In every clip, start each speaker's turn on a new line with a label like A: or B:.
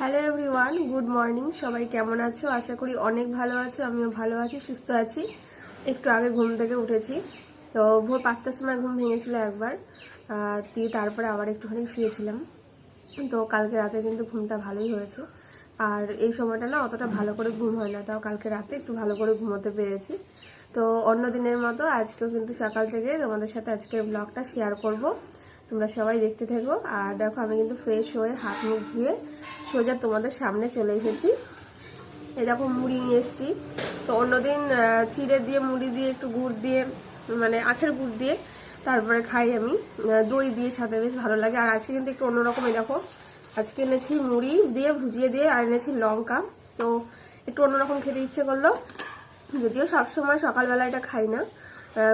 A: Hello everyone, good morning. সবাই কেমন আছো? আশা করি অনেক ভালো আছো। আমিও ভালো আছি, সুস্থ আছি। একটু আগে ঘুম থেকে উঠেছি, তো ভোর 5টার সময় ঘুম ভেঙেছিল একবার, দিয়ে তারপরে আবার একটুখানি শুয়েছিলাম। তো কালকে রাতে কিন্তু ঘুমটা ভালোই হয়েছে। আর এই সময়টা না অতটা ভালো করে ঘুম হয় না, তাও কালকে রাতে একটু ভালো করে ঘুমোতে পেরেছি। তো অন্য দিনের মতো আজকেও কিন্তু সকাল থেকে তোমাদের সাথে আজকের ব্লগটা শেয়ার করব। তোমরা সবাই দেখতে থেকো। আর দেখো, আমি কিন্তু ফ্রেশ হয়ে হাত মুখ ধুয়ে সোজা তোমাদের সামনে চলে এসেছি। এই দেখো, মুড়ি নিয়ে এসেছি। তো অন্যদিন চিড়ে দিয়ে, মুড়ি দিয়ে, একটু গুড় দিয়ে, মানে আখের গুড় দিয়ে তারপরে খাই আমি, দই দিয়ে সাথে, বেশ ভালো লাগে। আর আজকে কিন্তু একটু অন্যরকম। দেখো, আজকে এনেছি মুড়ি দিয়ে, ভুজিয়ে দিয়ে, আর এনেছি লঙ্কা। তো একটু অন্যরকম খেতে ইচ্ছে করলো, যদিও সবসময় সকালবেলা এটা খাই না,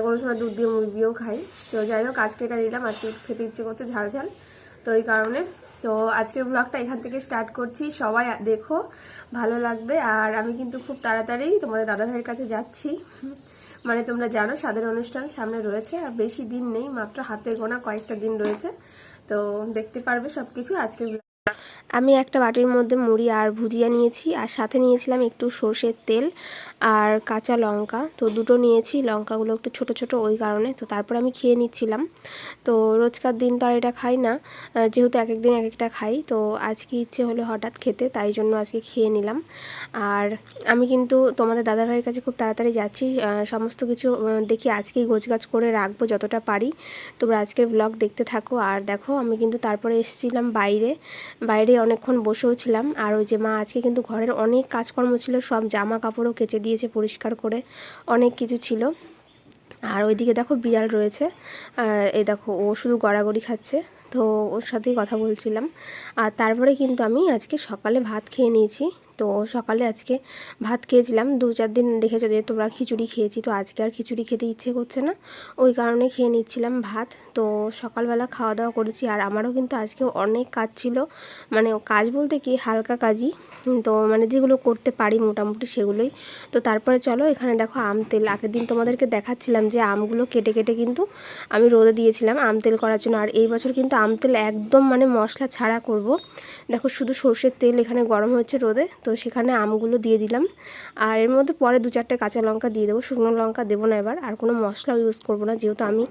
A: কোনো সময় দুধ দিয়ে মুড়ি দিয়েও খাই। তো যাই হোক, আজকে এটা নিলাম, আজকে খেতে ইচ্ছে করছে ঝাল ঝাল, তো এই কারণে। তো আজকের ব্লগটা এখান থেকে স্টার্ট করছি, সবাই দেখো, ভালো লাগবে। আর আমি কিন্তু খুব তাড়াতাড়ি তোমাদের দাদাভাইয়ের কাছে যাচ্ছি, মানে তোমরা জানো স্বাদের অনুষ্ঠান সামনে রয়েছে, আর বেশি দিন নেই, মাত্র হাতে গোনা কয়েকটা দিন রয়েছে। তো দেখতে পারবে সবকিছু আজকের। আমি একটা বাটির মধ্যে মুড়ি আর ভুজিয়া নিয়েছি, আর সাথে নিয়েছিলাম একটু সর্ষের তেল আর কাঁচা লঙ্কা। তো দুটো নিয়েছি, লঙ্কাগুলো একটু ছোট ছোট, ওই কারণে। তো তারপর আমি খেয়ে নিচ্ছিলাম। তো রোজকার দিন তো আর এটা খাই না, যেহেতু এক এক দিন এক একটা খাই। তো আজকে ইচ্ছে হলো হঠাৎ খেতে, তাই জন্য আজকে খেয়ে নিলাম। আর আমি কিন্তু তোমাদের দাদাভাইয়ের কাছে খুব তাড়াতাড়ি যাচ্ছি, সমস্ত কিছু দেখি আজকেই গোছগাছ করে রাখবো যতটা পারি। তোমরা আজকের ব্লগ দেখতে থাকো। আর দেখো, আমি কিন্তু তারপরে এসেছিলাম বাইরে বাইরে অনেকক্ষণ বসেও ছিলাম। আর ওই যে মা আজকে কিন্তু ঘরের অনেক কাজকর্ম ছিল, সব জামা কাপড়ও কেচে দিয়েছে পরিষ্কার করে, অনেক কিছু ছিল। আর ওইদিকে দেখো বিড়াল রয়েছে, এই দেখো ও শুধু গড়াগড়ি খাচ্ছে, তো ওর সাথেই কথা বলছিলাম। আর তারপরে কিন্তু আমি আজকে সকালে ভাত খেয়ে নিয়েছি। তো সকালে আজকে ভাত খেয়েছিলাম, 2-4 দিন দেখেছো যে তোমরা খিচুড়ি খেয়েছি, তো আজকে আর খিচুড়ি খেতে ইচ্ছে করছে না, ওই কারণে খেয়ে নিচ্ছিলাম ভাত। তো সকালবেলা খাওয়া দাওয়া করেছি। আর আমারও কিন্তু আজকে অনেক কাজ ছিল, মানে কাজ বলতে কি হালকা কাজই, তো মানে যেগুলো করতে পারি মোটামুটি সেগুলোই। তো তারপরে চলো, এখানে দেখো আম তেল, আগের দিন তোমাদেরকে দেখাচ্ছিলাম যে আমগুলো কেটে কেটে কিন্তু আমি রোদে দিয়েছিলাম আম তেল করার জন্য। আর এই বছর কিন্তু আম তেল একদম মানে মশলা ছাড়া করব। দেখো, শুধু সর্ষের তেল এখানে গরম হচ্ছে রোদে, তো সেখানে আমগুলো দিয়ে দিলাম। আর এর মধ্যে পরে 2-4টে কাঁচা লঙ্কা দিয়ে দেবো, শুকনো লঙ্কা দেবো না এবার। আর কোনো মশলাও ইউজ করব না, যেহেতু আমি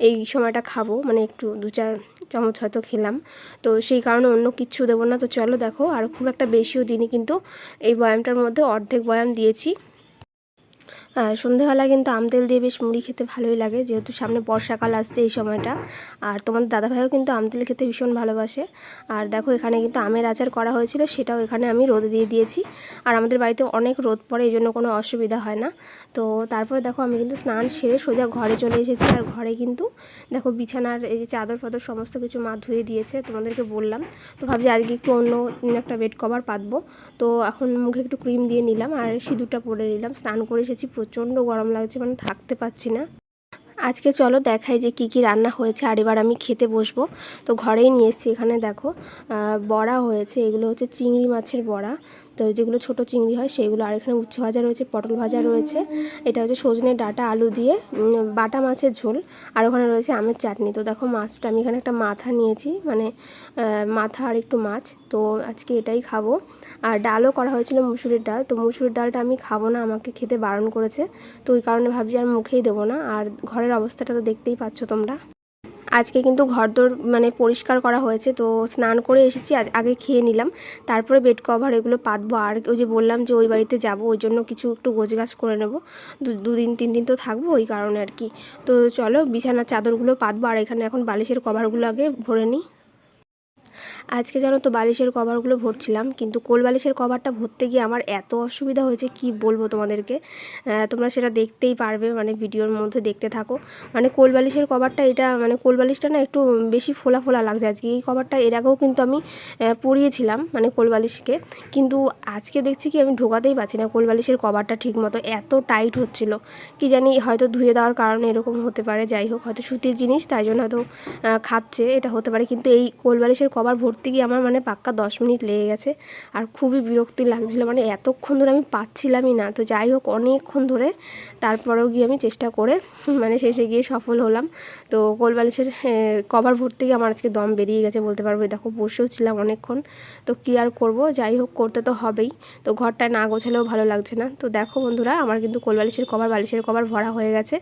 A: এই সময়টা খাবো, মানে একটু 2-4 চামচ হয়তো খেলাম, তো সেই কারণে অন্য কিচ্ছু দেবো না। তো চলো দেখো, আর খুব একটা বেশিও দিনই কিন্তু এই বয়ামটার মধ্যে অর্ধেক বয়াম দিয়েছি। সন্ধেবেলা কিন্তু আম তেল দিয়ে বেশ মুড়ি খেতে ভালোই লাগে, যেহেতু সামনে বর্ষাকাল আসছে এই সময়টা। আর তোমাদের দাদাভাইও কিন্তু আম তেল খেতে ভীষণ ভালোবাসে। আর দেখো, এখানে কিন্তু আমের আচার করা হয়েছিল, সেটাও এখানে আমি রোদে দিয়ে দিয়েছি। আর আমাদের বাড়িতে অনেক রোদ পড়ে, এই জন্য কোনো অসুবিধা হয় না। তো তারপরে দেখো, আমি কিন্তু স্নান সেরে সোজা ঘরে চলে এসেছি। আর ঘরে কিন্তু দেখো বিছানার এই যে চাদর ফাদর সমস্ত কিছু মা ধুয়ে দিয়েছে, তোমাদেরকে বললাম। তো ভাবছি আজকে একটু অন্য একটা বেড কভার পাতবো। তো এখন মুখে একটু ক্রিম দিয়ে নিলাম, আর সিঁদুরটা পরে নিলাম। স্নান করে এসেছি, প্রচণ্ড গরম লাগছে, মানে থাকতে পারছি না। আজকে চলো দেখাই যে কি কি রান্না হয়েছে, আর এবার আমি খেতে বসবো। তো ঘরেই নিয়ে এসেছি, এখানে দেখো বড়া হয়েছে, এগুলো হচ্ছে চিংড়ি মাছের বড়া, তো যেগুলো ছোট চিংড়ি হয় সেগুলো। আর এখানে উচ্ছে ভাজা রয়েছে, পটল ভাজা রয়েছে, এটা হচ্ছে সজনে ডাঁটা আলু দিয়ে বাটা মাছের ঝোল। আর ওখানে রয়েছে আমের চাটনি। তো দেখো মাছটা আমি এখানে একটা মাথা নিয়েছি, মানে মাথা আর একটু মাছ, তো আজকে এটাই খাবো। আর ডালও করা হয়েছিল, মুসুরির ডাল। তো মুসুরির ডালটা আমি খাবো না, আমাকে খেতে বারণ করেছে, তো ওই কারণে ভাবছি আর মুখেই দেবো না। আর ঘরের অবস্থাটা তো দেখতেই পাচ্ছ তোমরা। আজকে কিন্তু ঘরদোর মানে পরিষ্কার করা হয়েছে, তো স্নান করে এসেছি, আগে খেয়ে নিলাম, তারপরে বেড কভার এগুলো পাতবো। আর ওই যে বললাম যে ওই বাড়িতে যাব, ওই জন্য কিছু একটু গোছগাছ করে নেব, 2-3 দিন তো থাকবো, ওই কারণে আর কি। তো চলো বিছানার চাদরগুলো পাতবো, আর এখানে এখন বালিশের কভারগুলো আগে ভরে নিই। আজকে জানো তো বালিশের কভারগুলো ভরছিলাম, কিন্তু কোল বালিশের কভারটা ভরতে গিয়ে আমার এত অসুবিধা হয়েছে কি বলবো তোমাদেরকে। তোমরা সেটা দেখতেই পারবে, মানে ভিডিওর মধ্যে দেখতে থাকো। মানে কোল বালিশের কভারটা, এটা মানে কোল বালিশটা না একটু বেশি ফোলা ফোলা লাগছে আজকে। এই কভারটা এর আগেও কিন্তু আমি পরিয়েছিলাম, মানে কোল বালিশকে, কিন্তু আজকে দেখছি কি আমি ঢোকাতেই পারছি না কোল বালিশের কভারটা ঠিক মতো, এত টাইট হচ্ছিল। কি জানি, হয়তো ধুয়ে দেওয়ার কারণে এরকম হতে পারে, যাই হোক, হয়তো সুতির জিনিস তাই জন্য হয়তো খাপছে, এটা হতে পারে। কিন্তু এই কোল বালিশের কভার ভরতে করতে গিয়ে আমার মানে পাক্কা 10 মিনিট লেগে গেছে। আর খুবই বিরক্তি লাগছিলো, মানে এতক্ষণ ধরে আমি পাচ্ছিলামই না। তো যাই হোক অনেকক্ষণ ধরে তারপরেও গিয়ে আমি চেষ্টা করে মানে শেষে গিয়ে সফল হলাম। তো কোলবালিশের কভার ভরতে গিয়ে আমার আজকে দম বেরিয়ে গেছে বলতে পারবো। দেখো বসেও ছিলাম অনেকক্ষণ, তো কী আর করবো, যাই হোক করতে তো হবেই। তো ঘরটায় না গোছালেও ভালো লাগছে না। তো দেখো বন্ধুরা, আমার কিন্তু কোলবালিশের কভার বালিশের কভার ভরা হয়ে গেছে।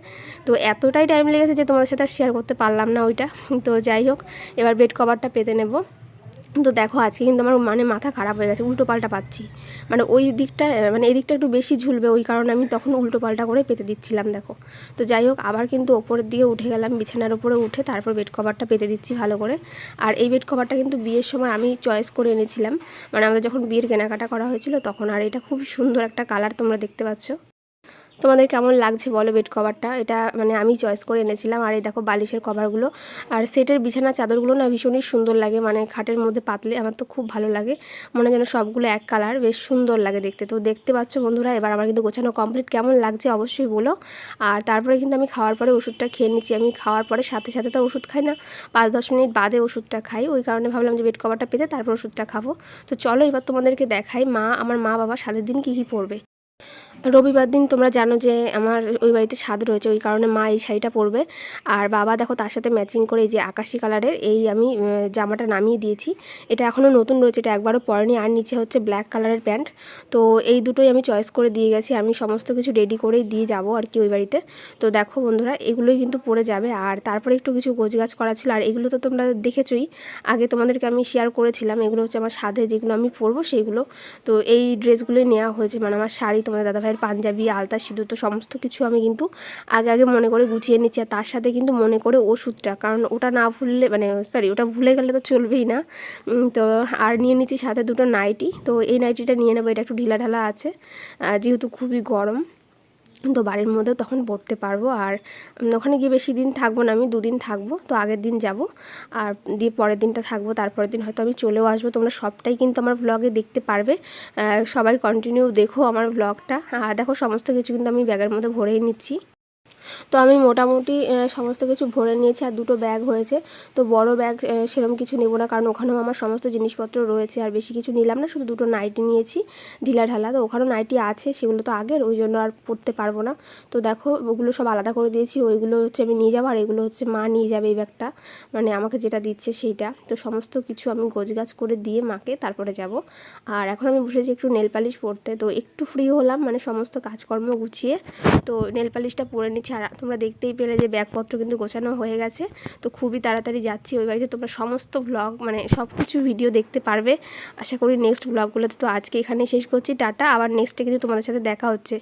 A: তো এতটাই টাইম লেগেছে যে তোমাদের সাথে আর শেয়ার করতে পারলাম না ওইটা। তো যাই হোক এবার বেড কভারটা পেতে নেব। তো দেখো আজকে কিন্তু আমার মানে মাথা খারাপ হয়ে গেছে, উল্টো পাল্টা পাচ্ছি। মানে ওই দিকটা মানে এই দিকটা একটু বেশি ঝুলবে, ওই কারণে আমি তখন উল্টো পাল্টা করে পেতে দিচ্ছিলাম দেখো। তো যাই হোক আবার কিন্তু ওপরের দিকে উঠে গেলাম, বিছানার উপরে উঠে তারপর বেড কভারটা পেতে দিচ্ছি ভালো করে। আর এই বেড কভারটা কিন্তু বিয়ের সময় আমি চয়েস করে এনেছিলাম, মানে আমাদের যখন বিয়ের কেনাকাটা করা হয়েছিল তখন। আর এটা খুব সুন্দর একটা কালার তোমরা দেখতে পাচ্ছ। তোমাদের কেমন লাগছে বলো বেড কভারটা? এটা মানে আমি চয়েস করে এনেছিলাম। আর এই দেখো বালিশের কভারগুলো আর সেটের বিছানা চাদরগুলো না ভীষণই সুন্দর লাগে, মানে খাটের মধ্যে পাতলে আমার তো খুব ভালো লাগে, মনে যেন সবগুলো এক কালার, বেশ সুন্দর লাগে দেখতে। তো দেখতে পাচ্ছ বন্ধুরা, এবার আমার কিন্তু গোছানো কমপ্লিট, কেমন লাগছে অবশ্যই বলো। আর তারপরে কিন্তু আমি খাওয়ার পরে ওষুধটা খেয়ে নিচ্ছি। আমি খাওয়ার পরে সাথে সাথে তো ওষুধ খাই না, 5-10 মিনিট বাদে ওষুধটা খাই, ওই কারণে ভাবলাম যে বেড কভারটা পেতে তারপর ওষুধটা খাবো। তো চলো এবার তোমাদেরকে দেখাই আমার মা বাবা সাদের দিন কী কী পরবে। রবিবার দিন তোমরা জানো যে আমার ওই বাড়িতে স্বাদ রয়েছে, ওই কারণে মা এই শাড়িটা পরবে। আর বাবা দেখো তার সাথে ম্যাচিং করে এই যে আকাশি কালারের এই আমি জামাটা নামিয়ে দিয়েছি। এটা এখনও নতুন রয়েছে, এটা একবারও পরেনি। আর নিচে হচ্ছে ব্ল্যাক কালারের প্যান্ট। তো এই দুটোই আমি চয়েস করে দিয়ে গেছি, আমি সমস্ত কিছু রেডি করেই দিয়ে যাবো আর কি ওই বাড়িতে। তো দেখো বন্ধুরা এগুলোই কিন্তু পরে যাবে। আর তারপরে একটু কিছু গোছগাছ করা ছিল, আর এগুলো তো তোমরা দেখেছোই, আগে তোমাদেরকে আমি শেয়ার করেছিলাম। এগুলো হচ্ছে আমার সাধে যেগুলো আমি পরবো সেইগুলো। তো এই ড্রেসগুলোই নেওয়া হয়েছে, মানে আমার শাড়ি, তোমাদের দাদাভাইয়ের পাঞ্জাবি, আলতা, সিঁদুর, তো সমস্ত কিছু আমি কিন্তু আগে মনে করে গুছিয়ে নিচ্ছি। আর তার সাথে কিন্তু মনে করে ওষুধটা, কারণ ওটা না ভুললে মানে সরি ওটা ভুলে গেলে তো চলবেই না। তো আর নিয়ে নিচ্ছি সাথে দুটো নাইটি। তো এই নাইটিটা নিয়ে নেবো, এটা একটু ঢিলা ঢালা আছে যেহেতু খুবই গরম, তো বাড়ির মধ্যেও তখন পড়তে পারবো। আর ওখানে গিয়ে বেশি দিন থাকবো না, আমি 2 দিন থাকবো। তো আগের দিন যাব আর দিয়ে পরের দিনটা থাকবো, তারপরের দিন হয়তো আমি চলেও আসবো। তোমরা সবটাই কিন্তু আমার ব্লগে দেখতে পারবে, সবাই কন্টিনিউ দেখো আমার ব্লগটা। আর দেখো সমস্ত কিছু কিন্তু আমি ব্যাগের মধ্যে ভরেই নিচ্ছি। তো আমি মোটামুটি সমস্ত কিছু ভরে নিয়েছি। আর দুটো ব্যাগ হয়েছে, তো বড় ব্যাগ সেরকম কিছু নেব না, কারণ ওখানেও আমার সমস্ত জিনিসপত্র রয়েছে। আর বেশি কিছু নিলাম না, শুধু দুটো নাইটি নিয়েছি ঢিলা ঢালা। তো ওখানেও নাইটি আছে, সেগুলো তো আগের, ওই জন্য আর পরতে পারবো না। তো দেখো ওগুলো সব আলাদা করে দিয়েছি, ওইগুলো হচ্ছে আমি নিয়ে যাবো, আর এগুলো হচ্ছে মা নিয়ে যাবে এই ব্যাগটা, মানে আমাকে যেটা দিচ্ছে সেইটা। তো সমস্ত কিছু আমি গোছগাছ করে দিয়ে মাকে তারপরে যাব। আর এখন আমি বসেছি একটু নেল পালিশ পরতে, তো একটু ফ্রি হলাম মানে সমস্ত কাজকর্ম গুছিয়ে, তো নেল পালিশটা পরে নিচ্ছি। আর তোমরা দেখতেই পেলে যে ব্যাগপত্র কিন্তু গোছানো হয়ে গেছে। তো খুবই তাড়াতাড়ি যাচ্ছি ওই বাড়িতে, তোমরা সমস্ত ব্লগ মানে সব কিছু ভিডিও দেখতে পারবে আশা করি নেক্সট ব্লগগুলোতে। তো আজকে এখানে শেষ করছি, টাটা, আবার নেক্সটে কিন্তু তোমাদের সাথে দেখা হচ্ছে।